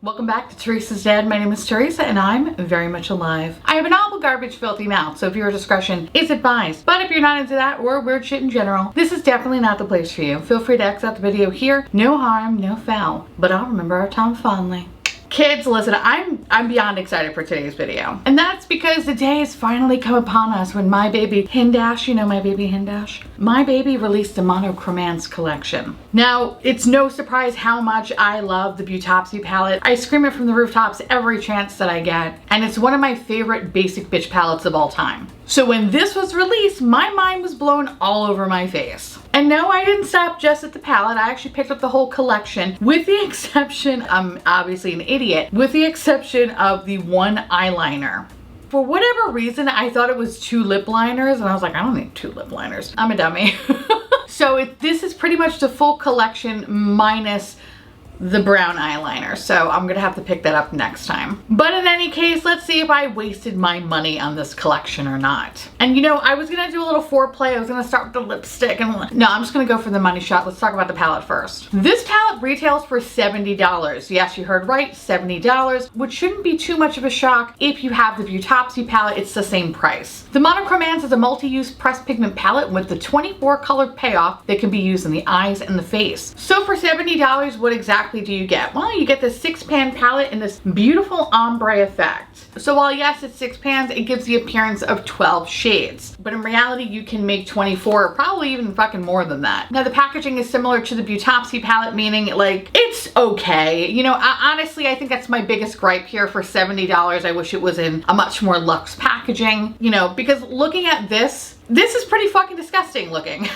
Welcome back to Theresa's Dad. My name is Theresa and I'm very much alive. I have an awful garbage filthy mouth, so viewer discretion is advised. But if you're not into that or weird shit in general, this is definitely not the place for you. Feel free to exit the video here. No harm, no foul. But I'll remember our time fondly. Kids, listen, I'm beyond excited for today's video. And that's because the day has finally come upon us when my baby Hindash, you know my baby Hindash? My baby released the Monochromance Collection. Now, it's no surprise how much I love the Beautopsy palette. I scream it from the rooftops every chance that I get. And it's one of my favorite basic bitch palettes of all time. So when this was released, my mind was blown all over my face. And no, I didn't stop just at the palette. I actually picked up the whole collection with the exception, I'm obviously an idiot, with the exception of the one eyeliner. For whatever reason, I thought it was 2 lip liners and I was like, I don't need 2 lip liners. I'm a dummy. So this is pretty much the full collection minus the brown eyeliner, so I'm gonna have to pick that up next time. But in any case, let's see if I wasted my money on this collection or not. And you know, I was gonna do a little foreplay. I was gonna start with the lipstick and no, I'm just gonna go for the money shot. Let's talk about the palette first. This palette retails for $70. Yes, you heard right, $70, which shouldn't be too much of a shock. If you have the Beautopsy palette, it's the same price. The Monochromance is a multi-use pressed pigment palette with the 24 color payoff that can be used in the eyes and the face. So for $70, what exactly do you get? Well, you get this 6-pan palette in this beautiful ombre effect. So while yes, it's 6 pans, it gives the appearance of 12 shades. But in reality, you can make 24, or probably even fucking more than that. Now the packaging is similar to the Beautopsy palette, meaning like, it's okay. You know, honestly, I think that's my biggest gripe here for $70. I wish it was in a much more luxe packaging, you know, because looking at this is pretty fucking disgusting looking.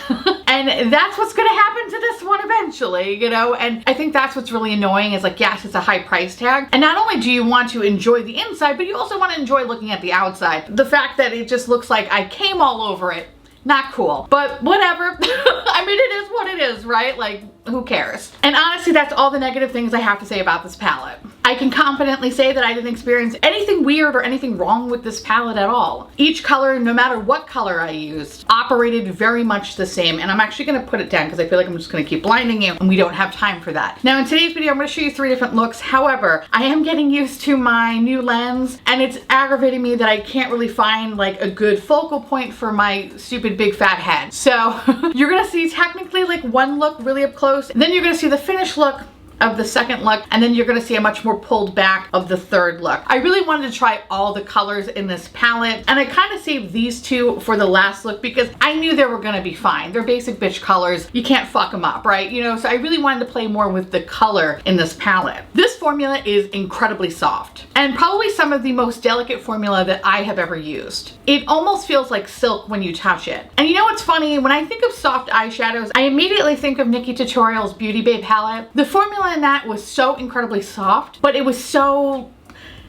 And that's what's gonna happen to this one eventually, you know? And I think that's what's really annoying is like, yes, it's a high price tag. And not only do you want to enjoy the inside, but you also want to enjoy looking at the outside. The fact that it just looks like I came all over it, not cool. But whatever. I mean, it is what it is, right? Like, who cares? And honestly, that's all the negative things I have to say about this palette. I can confidently say that I didn't experience anything weird or anything wrong with this palette at all. Each color, no matter what color I used, operated very much the same. And I'm actually gonna put it down because I feel like I'm just gonna keep blinding you and we don't have time for that. Now in today's video, I'm gonna show you 3 different looks. However, I am getting used to my new lens and it's aggravating me that I can't really find like a good focal point for my stupid big fat head. So you're gonna see technically like one look really up close, and then you're gonna see the finished look of the second look, and then you're gonna see a much more pulled back of the third look. I really wanted to try all the colors in this palette, and I kind of saved these 2 for the last look because I knew they were gonna be fine. They're basic bitch colors. You can't fuck them up, right? You know, so I really wanted to play more with the color in this palette. This formula is incredibly soft, and probably some of the most delicate formula that I have ever used. It almost feels like silk when you touch it. And you know what's funny? When I think of soft eyeshadows, I immediately think of Nikki Tutorial's Beauty Babe palette. The formula in that was so incredibly soft, but it was so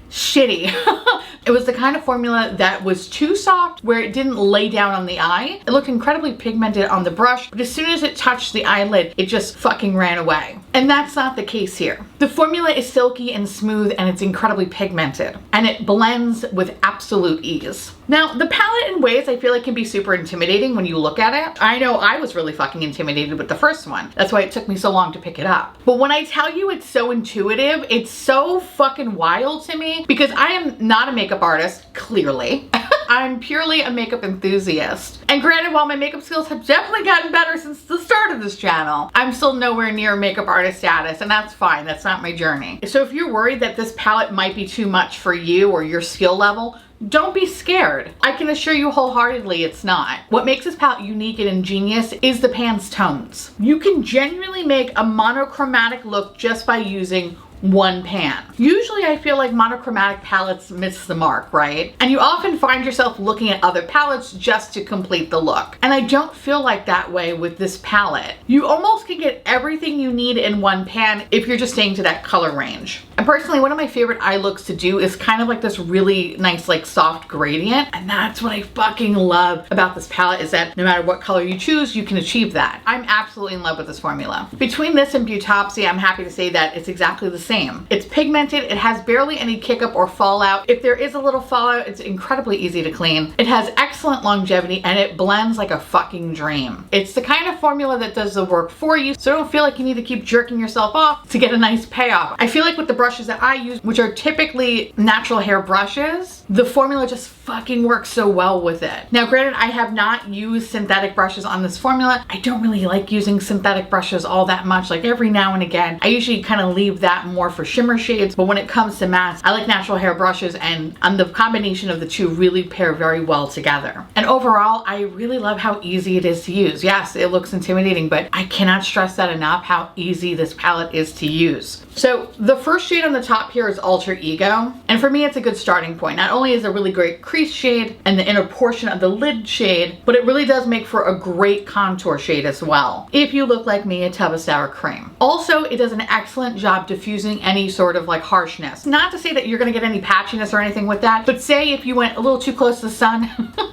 shitty. It was the kind of formula that was too soft where it didn't lay down on the eye. It looked incredibly pigmented on the brush, but as soon as it touched the eyelid, it just fucking ran away. And that's not the case here. The formula is silky and smooth and it's incredibly pigmented and it blends with absolute ease. Now, the palette in ways I feel like can be super intimidating when you look at it. I know I was really fucking intimidated with the first one. That's why it took me so long to pick it up. But when I tell you it's so intuitive, it's so fucking wild to me because I am not a makeup artist, clearly. I'm purely a makeup enthusiast. And granted, while my makeup skills have definitely gotten better since the start of this channel, I'm still nowhere near makeup artist status, and that's fine. That's not my journey. So if you're worried that this palette might be too much for you or your skill level, don't be scared. I can assure you wholeheartedly it's not. What makes this palette unique and ingenious is the pan's tones. You can genuinely make a monochromatic look just by using one pan. Usually I feel like monochromatic palettes miss the mark, right? And you often find yourself looking at other palettes just to complete the look. And I don't feel like that way with this palette. You almost can get everything you need in one pan if you're just staying to that color range. And personally, one of my favorite eye looks to do is kind of like this really nice, like soft gradient. And that's what I fucking love about this palette is that no matter what color you choose, you can achieve that. I'm absolutely in love with this formula. Between this and Beautopsy, I'm happy to say that it's exactly the same. It's pigmented, it has barely any kick up or fallout. If there is a little fallout, it's incredibly easy to clean. It has excellent longevity and it blends like a fucking dream. It's the kind of formula that does the work for you, so don't feel like you need to keep jerking yourself off to get a nice payoff. I feel like with the brushes that I use, which are typically natural hair brushes, the formula just fucking works so well with it. Now granted, I have not used synthetic brushes on this formula. I don't really like using synthetic brushes all that much, like every now and again. I usually kind of leave that more for shimmer shades, but when it comes to mattes, I like natural hair brushes, and the combination of the two really pair very well together. And overall, I really love how easy it is to use. Yes, it looks intimidating, but I cannot stress that enough, how easy this palette is to use. So the first shade on the top here is Alter Ego, and for me it's a good starting point. Not only is it a really great crease shade and the inner portion of the lid shade, but it really does make for a great contour shade as well, if you look like me, a tub of sour cream. Also, it does an excellent job diffusing any sort of like harshness. Not to say that you're gonna get any patchiness or anything with that, but say if you went a little too close to the sun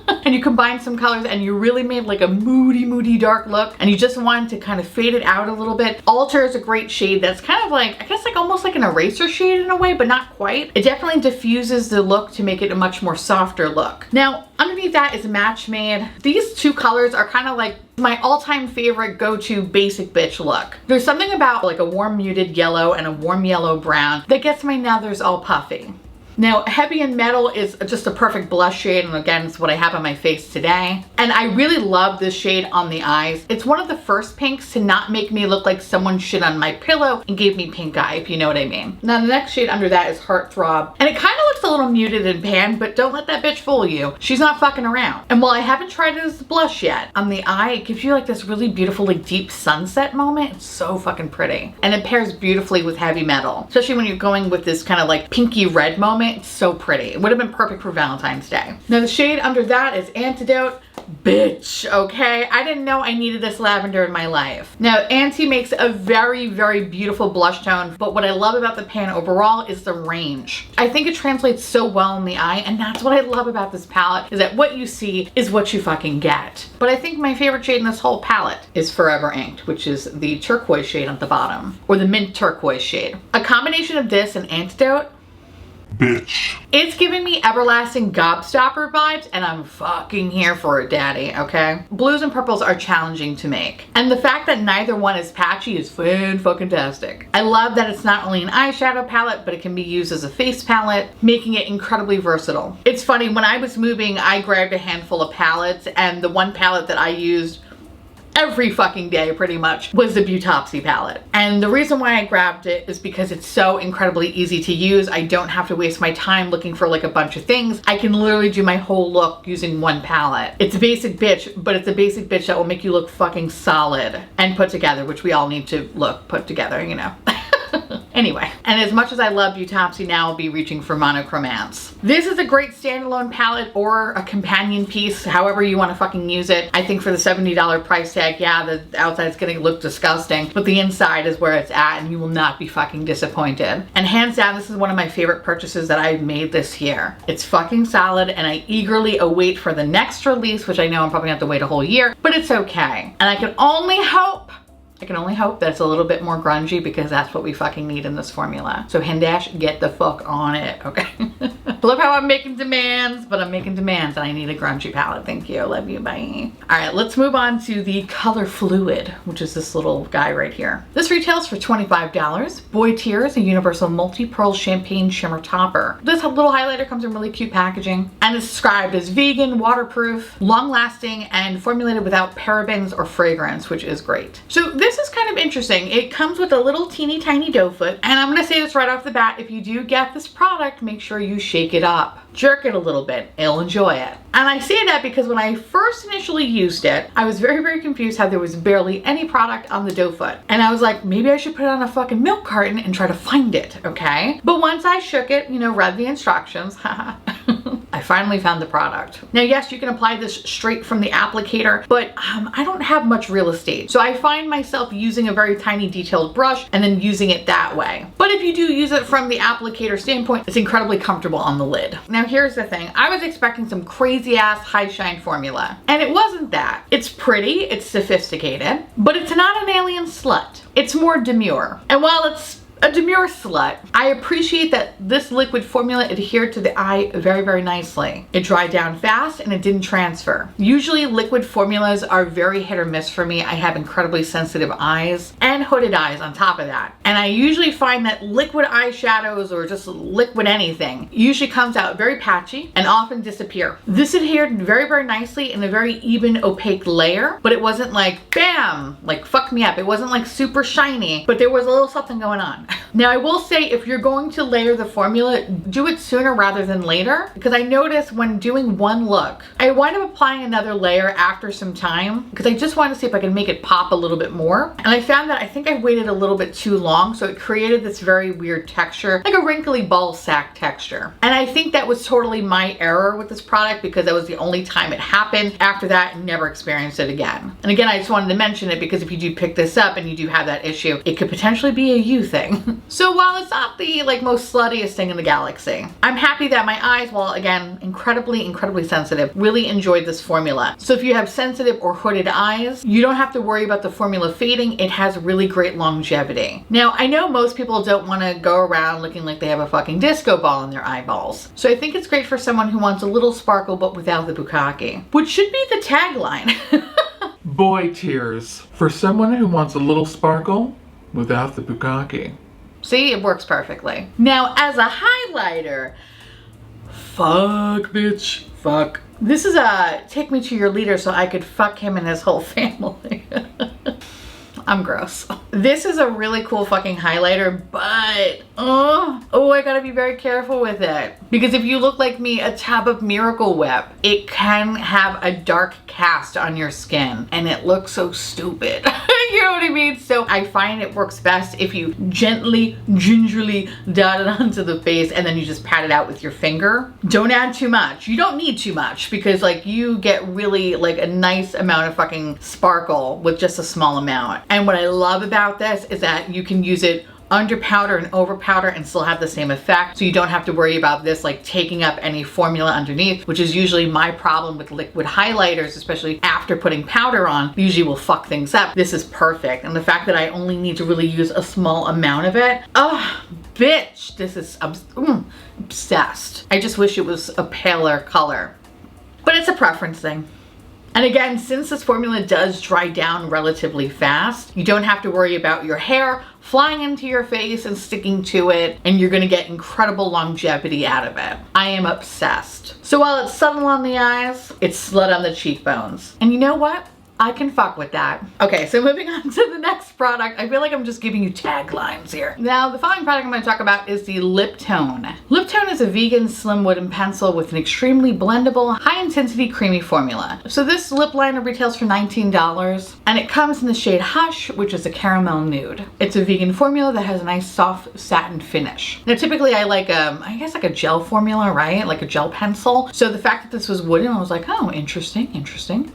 and you combined some colors and you really made like a moody dark look and you just wanted to kind of fade it out a little bit, Alter is a great shade that's kind of like, I guess like almost like an eraser shade in a way, but not quite. It definitely diffuses the look to make it a much more softer look. Now, underneath that is Match Made. These two colors are kind of like my all-time favorite go-to basic bitch look. There's something about like a warm muted yellow and a warm yellow brown that gets my nethers all puffy. Now, Heavy and Metal is just a perfect blush shade, and again, it's what I have on my face today. And I really love this shade on the eyes. It's one of the first pinks to not make me look like someone shit on my pillow and gave me pink eye, if you know what I mean. Now, the next shade under that is Heart Throb, and it kind of looks a little muted and pan, but don't let that bitch fool you. She's not fucking around. And while I haven't tried it as a blush yet, on the eye, it gives you like this really beautiful, like deep sunset moment. It's so fucking pretty. And it pairs beautifully with Heavy Metal, especially when you're going with this kind of like pinky red moment. It's so pretty. It would have been perfect for Valentine's Day. Now the shade under that is Antidote. Bitch, okay? I didn't know I needed this lavender in my life. Now, Anti makes a very beautiful blush tone, but what I love about the pan overall is the range. I think it translates so well in the eye, and that's what I love about this palette, is that what you see is what you fucking get. But I think my favorite shade in this whole palette is Forever Inked, which is the turquoise shade at the bottom, or the mint turquoise shade. A combination of this and Antidote, bitch. It's giving me Everlasting Gobstopper vibes, and I'm fucking here for it, daddy, okay? Blues and purples are challenging to make, and the fact that neither one is patchy is fan-fucking-tastic. I love that it's not only an eyeshadow palette, but it can be used as a face palette, making it incredibly versatile. It's funny, when I was moving, I grabbed a handful of palettes, and the one palette that I used every fucking day pretty much was the Beautopsy palette. And the reason why I grabbed it is because it's so incredibly easy to use. I don't have to waste my time looking for like a bunch of things. I can literally do my whole look using one palette. It's a basic bitch, but it's a basic bitch that will make you look fucking solid and put together, which we all need to look put together, you know. Anyway, and as much as I love Beautopsy, now I'll be reaching for Monochromance. This is a great standalone palette or a companion piece, however you want to fucking use it. I think for the $70 price tag, yeah, the outside's gonna look disgusting, but the inside is where it's at, and you will not be fucking disappointed. And hands down, this is one of my favorite purchases that I've made this year. It's fucking solid, and I eagerly await for the next release, which I know I'm probably gonna have to wait a whole year, but it's okay. And I can only hope that it's a little bit more grungy, because that's what we fucking need in this formula. So Hindash, get the fuck on it, okay? I love how I'm making demands, but I'm making demands and I need a grungy palette. Thank you, love you, bye. All right, let's move on to the Color Fluid, which is this little guy right here. This retails for $25. Boy Tears, a universal multi-pearl champagne shimmer topper. This little highlighter comes in really cute packaging and is described as vegan, waterproof, long-lasting, and formulated without parabens or fragrance, which is great. So this is kind of interesting. It comes with a little teeny tiny doe foot, and I'm gonna say this right off the bat, if you do get this product, make sure you shake it up. Jerk it a little bit, it'll enjoy it. And I say that because when I first initially used it, I was very confused how there was barely any product on the doe foot. And I was like, maybe I should put it on a fucking milk carton and try to find it, okay? But once I shook it, you know, read the instructions, I finally found the product. Now, yes, you can apply this straight from the applicator, but I don't have much real estate. So I find myself using a very tiny detailed brush and then using it that way. But if you do use it from the applicator standpoint, it's incredibly comfortable on the lid. Now, here's the thing. I was expecting some crazy ass high shine formula, and it wasn't that. It's pretty, it's sophisticated, but it's not an alien slut. It's more demure. And while it's a demure slut. I appreciate that this liquid formula adhered to the eye very, very nicely. It dried down fast and it didn't transfer. Usually liquid formulas are very hit or miss for me. I have incredibly sensitive eyes and hooded eyes on top of that. And I usually find that liquid eyeshadows or just liquid anything usually comes out very patchy and often disappear. This adhered very, very nicely in a very even opaque layer, but it wasn't like bam, like fuck me up. It wasn't like super shiny, but there was a little something going on. Now I will say, if you're going to layer the formula, do it sooner rather than later, because I noticed when doing one look, I wind up applying another layer after some time because I just wanted to see if I could make it pop a little bit more. And I found that I think I waited a little bit too long, so it created this very weird texture, like a wrinkly ball sack texture. And I think that was totally my error with this product because that was the only time it happened. After that, never experienced it again. And again, I just wanted to mention it because if you do pick this up and you do have that issue, it could potentially be a you thing. So while it's not the most sluttiest thing in the galaxy, I'm happy that my eyes, while again incredibly sensitive, really enjoyed this formula. So if you have sensitive or hooded eyes, you don't have to worry about the formula fading. It has really great longevity. Now I know most people don't want to go around looking like they have a fucking disco ball in their eyeballs. So I think it's great for someone who wants a little sparkle but without the bukkake, which should be the tagline. Boy tears. For someone who wants a little sparkle without the bukkake. See, it works perfectly. Now, as a highlighter, fuck, bitch, fuck. This is a take me to your leader so I could fuck him and his whole family. I'm gross. This is a really cool fucking highlighter, but oh, I gotta be very careful with it. Because if you look like me, a tab of Miracle Whip, it can have a dark cast on your skin and it looks so stupid. You know what I mean? So I find it works best if you gently, gingerly dot it onto the face and then you just pat it out with your finger. Don't add too much. You don't need too much because like you get really like a nice amount of fucking sparkle with just a small amount. And what I love about this is that you can use it under powder and over powder and still have the same effect. So you don't have to worry about this like taking up any formula underneath, which is usually my problem with liquid highlighters, especially after putting powder on, usually will fuck things up. This is perfect. And the fact that I only need to really use a small amount of it, oh, bitch, this is obsessed. I just wish it was a paler color, but it's a preference thing. And again, since this formula does dry down relatively fast, you don't have to worry about your hair flying into your face and sticking to it, and you're gonna get incredible longevity out of it. I am obsessed. So while it's subtle on the eyes, it's slut on the cheekbones. And you know what? I can fuck with that. Okay, so moving on to the next product. I feel like I'm just giving you taglines here. Now, the following product I'm going to talk about is the Liptone. Liptone is a vegan slim wooden pencil with an extremely blendable, high-intensity creamy formula. So this lip liner retails for $19, and it comes in the shade Hush, which is a caramel nude. It's a vegan formula that has a nice soft satin finish. Now, typically I like I guess like a gel formula, right? Like a gel pencil. So the fact that this was wooden, I was like, oh, interesting.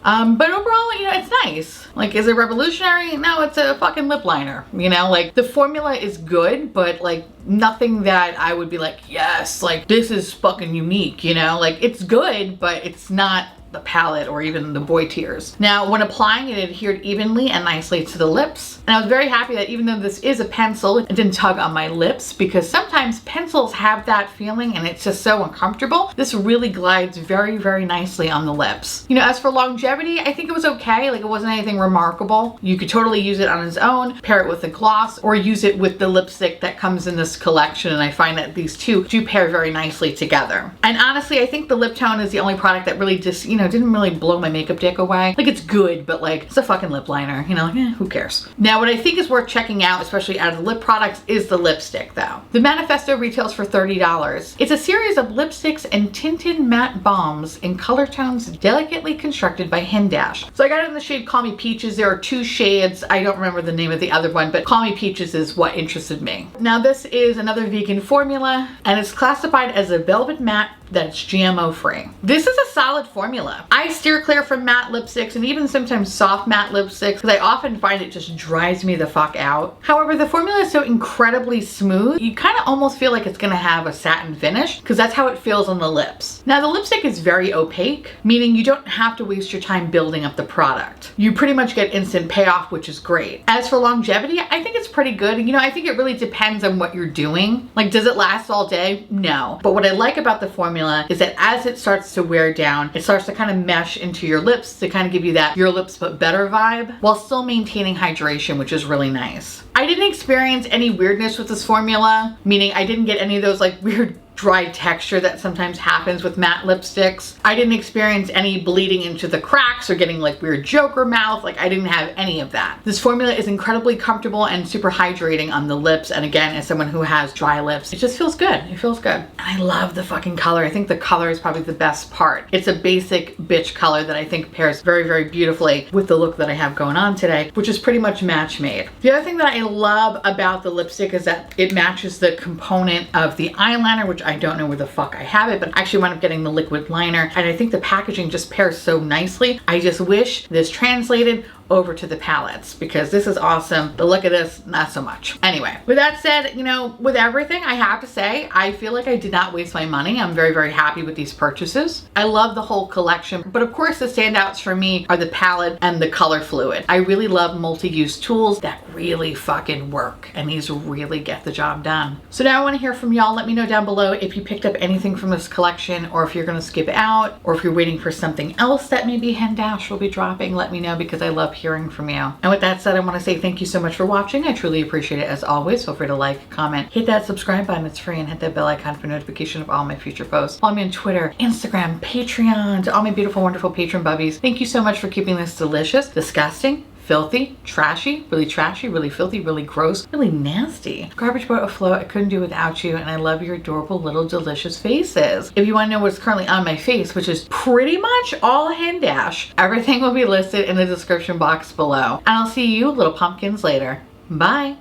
But overall, you know, it's nice. Like, is it revolutionary? No, it's a fucking lip liner. You know, like the formula is good, but like nothing that I would be like, yes, like this is fucking unique, you know? Like it's good, but it's not the palette or even the boy tears. Now, when applying it, it adhered evenly and nicely to the lips. And I was very happy that even though this is a pencil, it didn't tug on my lips because sometimes pencils have that feeling and it's just so uncomfortable. This really glides very, very nicely on the lips. You know, as for longevity, I think it was okay. Like it wasn't anything remarkable. You could totally use it on its own, pair it with a gloss, or use it with the lipstick that comes in this collection. And I find that these two do pair very nicely together. And honestly, I think the Liptone is the only product that really just, you know, didn't really blow my makeup dick away. Like it's good, but like it's a fucking lip liner, you know, like, who cares? Now, what I think is worth checking out, especially out of the lip products, is the lipstick though. The Manifesto retails for $30. It's a series of lipsticks and tinted matte balms in color tones delicately constructed by Hindash. So I got it in the shade Call Me Peaches. There are two shades. I don't remember the name of the other one, but Call Me Peaches is what interested me. Now, this is another vegan formula and it's classified as a velvet matte that it's GMO free. This is a solid formula. I steer clear from matte lipsticks and even sometimes soft matte lipsticks because I often find it just dries me the fuck out. However, the formula is so incredibly smooth, you kind of almost feel like it's gonna have a satin finish because that's how it feels on the lips. Now the lipstick is very opaque, meaning you don't have to waste your time building up the product. You pretty much get instant payoff, which is great. As for longevity, I think it's pretty good. You know, I think it really depends on what you're doing. Like, does it last all day? No. But what I like about the formula is that as it starts to wear down, it starts to kind of mesh into your lips to kind of give you that your lips but better vibe while still maintaining hydration, which is really nice. I didn't experience any weirdness with this formula, meaning I didn't get any of those like weird dry texture that sometimes happens with matte lipsticks. I didn't experience any bleeding into the cracks or getting like weird Joker mouth. Like, I didn't have any of that. This formula is incredibly comfortable and super hydrating on the lips. And again, as someone who has dry lips, it just feels good. It feels good. And I love the fucking color. I think the color is probably the best part. It's a basic bitch color that I think pairs very, very beautifully with the look that I have going on today, which is pretty much match made. The other thing that I love about the lipstick is that it matches the component of the eyeliner, which I don't know where the fuck I have it, but I actually wound up getting the liquid liner, and I think the packaging just pairs so nicely. I just wish this translated over to the palettes because this is awesome. The look of this, not so much. Anyway, with that said, you know, with everything, I have to say, I feel like I did not waste my money. I'm very, very happy with these purchases. I love the whole collection, but of course the standouts for me are the palette and the color fluid. I really love multi-use tools that really fucking work, and these really get the job done. So now I want to hear from y'all. Let me know down below if you picked up anything from this collection, or if you're gonna skip out, or if you're waiting for something else that maybe Hindash will be dropping. Let me know because I love hearing from you. And with that said, I want to say thank you so much for watching. I truly appreciate it as always. Feel free to like, comment, hit that subscribe button, it's free, and hit that bell icon for notification of all my future posts. Follow me on Twitter, Instagram, Patreon, to all my beautiful, wonderful patron bubbies. Thank you so much for keeping this delicious, disgusting, filthy, trashy, really filthy, really gross, really nasty garbage boat afloat. I couldn't do without you, and I love your adorable little delicious faces. If you want to know what's currently on my face, which is pretty much all Hindash, everything will be listed in the description box below. And I'll see you little pumpkins later. Bye.